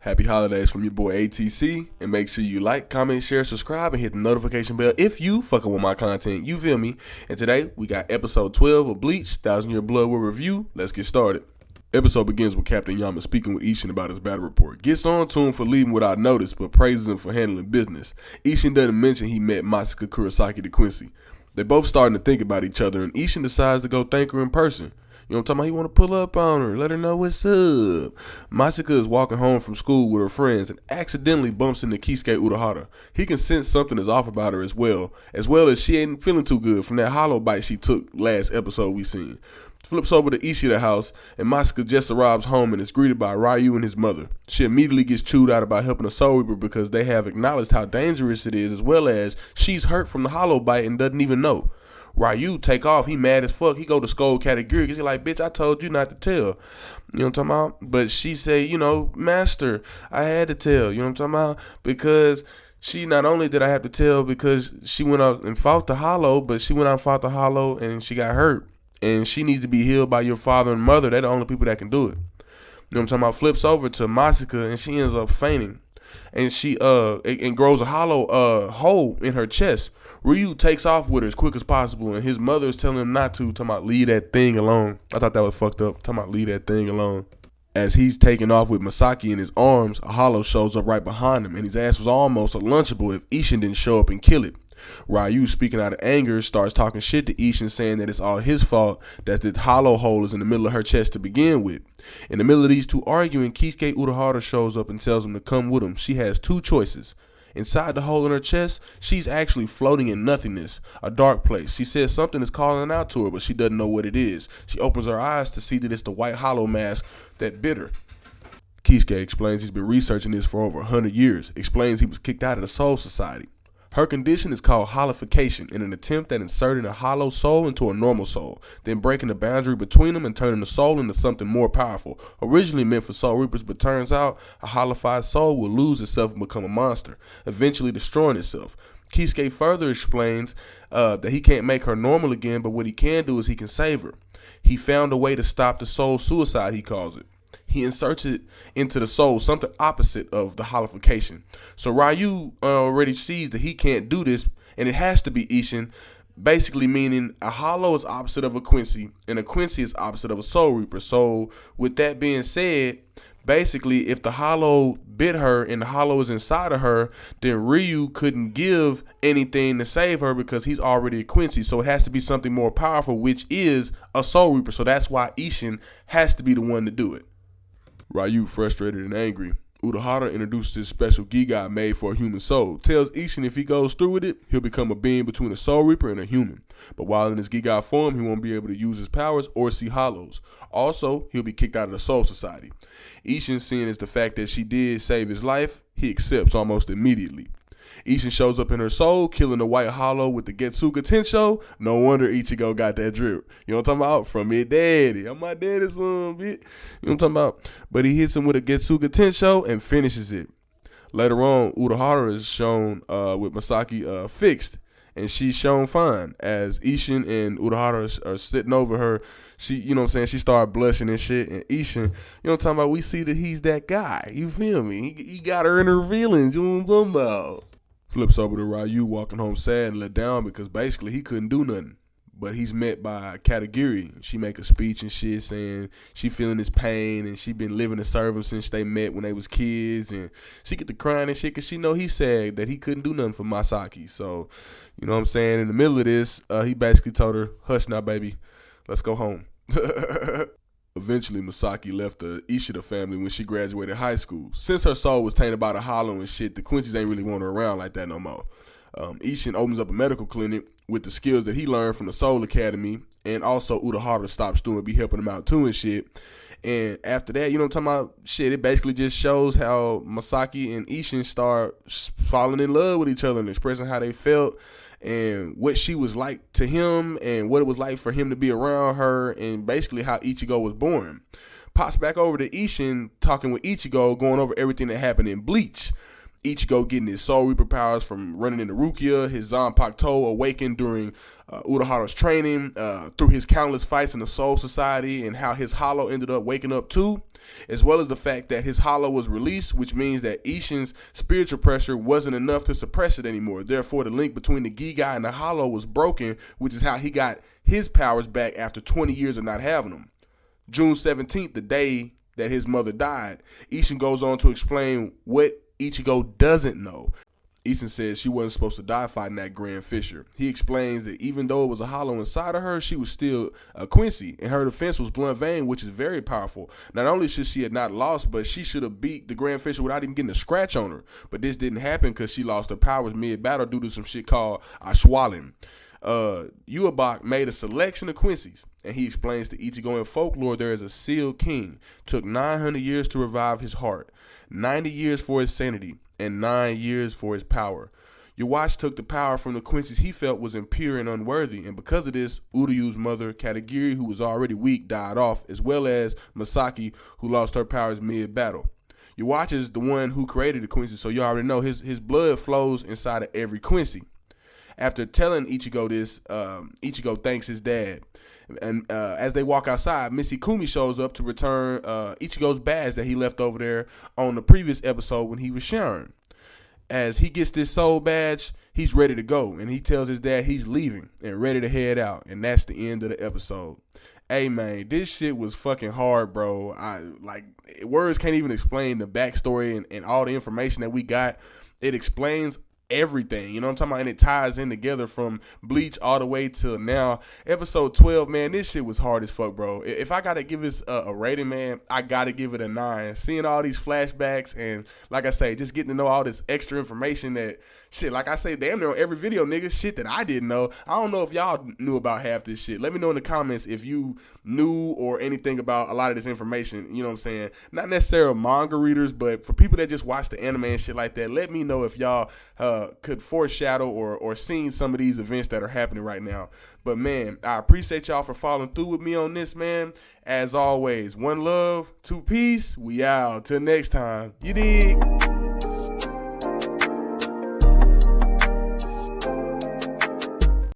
Happy holidays from your boy ATC, and make sure you like, comment, share, subscribe, and hit the notification bell if you fucking with my content, you feel me? And today, we got episode 12 of Bleach, 1,000 Year Blood War Review. Let's get started. Episode begins with Captain Yama speaking with Isshin about his battle report. Gets on to him for leaving without notice, but praises him for handling business. Isshin doesn't mention he met Masaki Kurosaki to Quincy. They both starting to think about each other, and Isshin decides to go thank her in person. You know what I'm talking about? He want to pull up on her, let her know what's up. Masaki is walking home from school with her friends and accidentally bumps into Kisuke Urahara. He can sense something is off about her as well as she ain't feeling too good from that hollow bite she took last episode we seen. Flips over to Ishida house, and Masaki just arrives home and is greeted by Ryu and his mother. She immediately gets chewed out about helping a Soul Reaper because they have acknowledged how dangerous it is, as well as she's hurt from the hollow bite and doesn't even know. Ryu take off, he mad as fuck. He go to scold category because he like, bitch, I told you not to tell. You know what I'm talking about? But she say, master, I had to tell. You know what I'm talking about? Because she, not only did I have to tell because she went out and fought the hollow, but she went out and fought the hollow and she got hurt. And she needs to be healed by your father and mother. They're the only people that can do it. You know what I'm talking about? Flips over to Masaki and she ends up fainting. And she and grows a hollow hole in her chest. Ryu takes off with her as quick as possible, and his mother is telling him not to, talking about leave that thing alone. I thought that was fucked up, talking about leave that thing alone. As he's taking off with Masaki in his arms, a hollow shows up right behind him, and his ass was almost lunchable if Isshin didn't show up and kill it. Ryu, speaking out of anger, starts talking shit to Isshin, saying that it's all his fault that the hollow hole is in the middle of her chest to begin with. In the middle of these two arguing, Kisuke Urahara shows up and tells him to come with him. She has two choices. Inside the hole in her chest, she's actually floating in nothingness, a dark place. She says something is calling out to her, but she doesn't know what it is. She opens her eyes to see that it's the white hollow mask that bit her. Kisuke explains he's been researching this for over 100 years, explains he was kicked out of the Soul Society. Her condition is called hollification, in an attempt at inserting a hollow soul into a normal soul, then breaking the boundary between them and turning the soul into something more powerful. Originally meant for Soul Reapers, but turns out a hollified soul will lose itself and become a monster, eventually destroying itself. Kisuke further explains that he can't make her normal again, but what he can do is he can save her. He found a way to stop the soul suicide, he calls it. He inserts it into the soul, something opposite of the hollification. So Ryu already sees that he can't do this, and it has to be Isshin, basically meaning a hollow is opposite of a Quincy, and a Quincy is opposite of a Soul Reaper. So with that being said, basically if the hollow bit her and the hollow is inside of her, then Ryu couldn't give anything to save her because he's already a Quincy. So it has to be something more powerful, which is a Soul Reaper. So that's why Isshin has to be the one to do it. Ryu, frustrated and angry, Urahara introduces his special Giga made for a human soul. Tells Isshin if he goes through with it, he'll become a being between a Soul Reaper and a human. But while in his Giga form, he won't be able to use his powers or see hollows. Also, he'll be kicked out of the Soul Society. Isshin, seeing as the fact that she did save his life, he accepts almost immediately. Isshin shows up in her soul, killing the white hollow with the Getsuga Tensho. No wonder Ichigo got that drip. You know what I'm talking about? From me daddy. I'm my daddy's son, bitch. You know what I'm talking about? But he hits him with a Getsuga Tensho and finishes it. Later on, Urahara is shown with Masaki fixed, and she's shown fine. As Isshin and Urahara are sitting over her, she, you know what I'm saying, she started blushing and shit. And Isshin, you know what I'm talking about, we see that he's that guy. You feel me? He got her in her feelings. You know what I'm talking about? Flips over to Ryu walking home sad and let down because basically he couldn't do nothing. But he's met by Katagiri. She make a speech and shit saying she feeling his pain and she been living to serve him since they met when they was kids. And she get to crying and shit because she know he said that he couldn't do nothing for Masaki. So, you know what I'm saying? In the middle of this, he basically told her, hush now, baby. Let's go home. Eventually, Masaki left the Ishida family when she graduated high school. Since her soul was tainted by the hollow and shit, the Quincy's ain't really want her around like that no more. Isshin opens up a medical clinic with the skills that he learned from the Soul Academy, and also Urahara stops doing, be helping him out too and shit. And after that, you know what I'm talking about? Shit, it basically just shows how Masaki and Isshin start falling in love with each other and expressing how they felt and what she was like to him and what it was like for him to be around her, and basically how Ichigo was born. Pops back over to Isshin talking with Ichigo, going over everything that happened in Bleach. Ichigo getting his Soul Reaper powers from running into Rukia, his Zanpakuto awakened during Uraharo's training, through his countless fights in the Soul Society, and how his hollow ended up waking up too, as well as the fact that his hollow was released, which means that Isshin's spiritual pressure wasn't enough to suppress it anymore. Therefore, the link between the Gigai and the hollow was broken, which is how he got his powers back after 20 years of not having them. June 17th, the day that his mother died, Isshin goes on to explain what Ichigo doesn't know. Isshin says she wasn't supposed to die fighting that Grand Fisher. He explains that even though it was a hollow inside of her, she was still a Quincy, and her defense was Blunt Vein, which is very powerful. Not only should she have not lost, but she should have beat the Grand Fisher without even getting a scratch on her. But this didn't happen because she lost her powers mid-battle due to some shit called Ashwalin. Uebach made a selection of Quincy's, and he explains to Ichigo in folklore there is a sealed king. Took 900 years to revive his heart, 90 years for his sanity, and 9 years for his power. Uwatch took the power from the Quincy's he felt was impure and unworthy, and because of this, Uryu's mother, Katagiri, who was already weak, died off, as well as Masaki, who lost her powers mid-battle. Uwatch is the one who created the Quincy, so you already know his blood flows inside of every Quincy. After telling Ichigo this, Ichigo thanks his dad. And as they walk outside, Missy Kumi shows up to return Ichigo's badge that he left over there on the previous episode when he was showering. As he gets this soul badge, he's ready to go. And he tells his dad he's leaving and ready to head out. And that's the end of the episode. Hey, man, this shit was fucking hard, bro. Words can't even explain the backstory and all the information that we got. It explains everything, you know what I'm talking about, and it ties in together from Bleach all the way till now. Episode 12, man, this shit was hard as fuck, bro. If I gotta give this a rating, man, I gotta give it a 9. Seeing all these flashbacks and, like I say, just getting to know all this extra information that, shit, like I say, damn near on every video, nigga, shit that I didn't know. I don't know if y'all knew about half this shit. Let me know in the comments if you knew or anything about a lot of this information, you know what I'm saying? Not necessarily manga readers, but for people that just watch the anime and shit like that, let me know if y'all could foreshadow or seen some of these events that are happening right now. But, man, I appreciate y'all for following through with me on this, man. As always, one love, two peace. We out. Till next time. You dig?